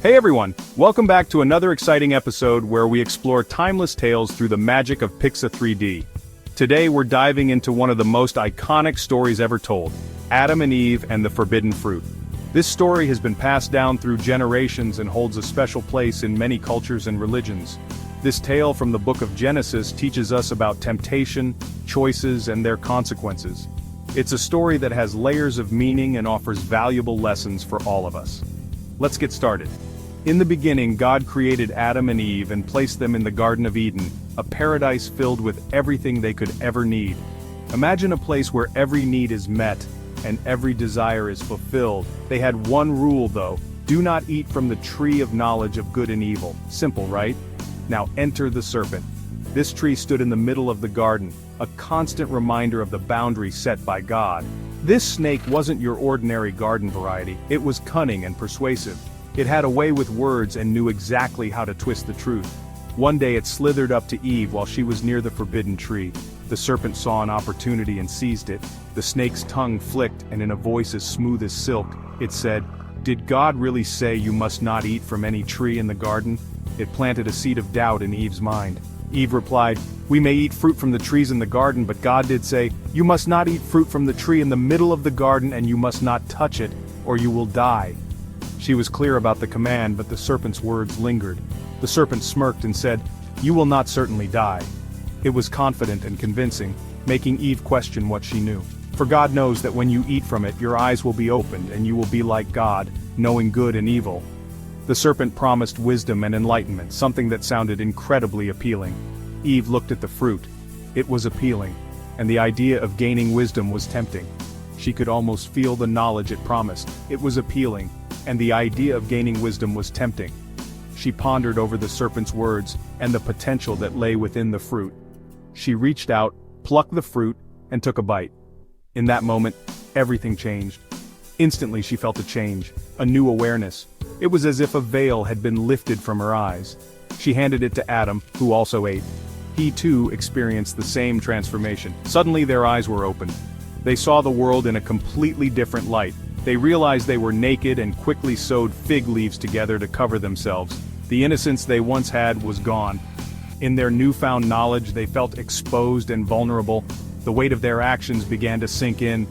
Hey everyone, welcome back to another exciting episode where we explore timeless tales through the magic of Pixar 3D. Today we're diving into one of the most iconic stories ever told, Adam and Eve and the Forbidden Fruit. This story has been passed down through generations and holds a special place in many cultures and religions. This tale from the book of Genesis teaches us about temptation, choices, and their consequences. It's a story that has layers of meaning and offers valuable lessons for all of us. Let's get started. In the beginning, God created Adam and Eve and placed them in the Garden of Eden, a paradise filled with everything they could ever need. Imagine a place where every need is met and every desire is fulfilled. They had one rule though: do not eat from the tree of knowledge of good and evil. Simple, right? Now enter the serpent. This tree stood in the middle of the garden, a constant reminder of the boundary set by God. This snake wasn't your ordinary garden variety, it was cunning and persuasive. It had a way with words and knew exactly how to twist the truth. One day it slithered up to Eve while she was near the forbidden tree. The serpent saw an opportunity and seized it. The snake's tongue flicked, and in a voice as smooth as silk, it said, "Did God really say you must not eat from any tree in the garden?" It planted a seed of doubt in Eve's mind. Eve replied, "We may eat fruit from the trees in the garden, but God did say, you must not eat fruit from the tree in the middle of the garden, and you must not touch it, or you will die." She was clear about the command, but the serpent's words lingered. The serpent smirked and said, "You will not certainly die." It was confident and convincing, making Eve question what she knew. For God knows that when you eat from it, your eyes will be opened and you will be like God, knowing good and evil. The serpent promised wisdom and enlightenment, something that sounded incredibly appealing. Eve looked at the fruit. It was appealing, and the idea of gaining wisdom was tempting. She could almost feel the knowledge it promised. It was appealing, and the idea of gaining wisdom was tempting. She pondered over the serpent's words and the potential that lay within the fruit. She reached out, plucked the fruit, and took a bite. In that moment, everything changed. Instantly she felt a change, a new awareness. It was as if a veil had been lifted from her eyes. She handed it to Adam, who also ate. He too experienced the same transformation. Suddenly their eyes were opened. They saw the world in a completely different light. They realized they were naked and quickly sewed fig leaves together to cover themselves. The innocence they once had was gone. In their newfound knowledge, they felt exposed and vulnerable. The weight of their actions began to sink in.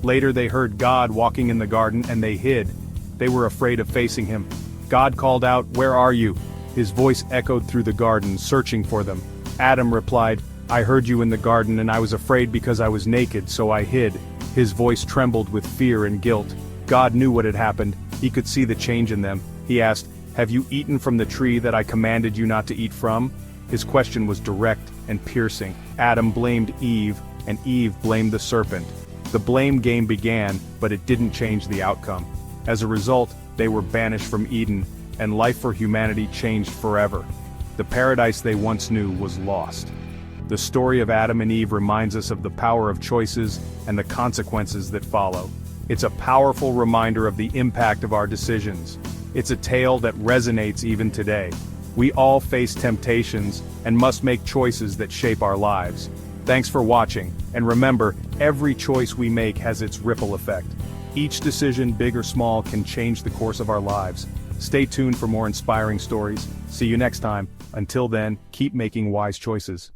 Later they heard God walking in the garden and they hid. They were afraid of facing him. God called out, "Where are you?" His voice echoed through the garden, searching for them. Adam replied, "I heard you in the garden and I was afraid because I was naked, so I hid." His voice trembled with fear and guilt. God knew what had happened. He could see the change in them. He asked, "Have you eaten from the tree that I commanded you not to eat from?" His question was direct and piercing. Adam blamed Eve, and Eve blamed the serpent. The blame game began, but it didn't change the outcome. As a result, they were banished from Eden, and life for humanity changed forever. The paradise they once knew was lost. The story of Adam and Eve reminds us of the power of choices and the consequences that follow. It's a powerful reminder of the impact of our decisions. It's a tale that resonates even today. We all face temptations and must make choices that shape our lives. Thanks for watching, and remember, every choice we make has its ripple effect. Each decision, big or small, can change the course of our lives. Stay tuned for more inspiring stories. See you next time. Until then, keep making wise choices.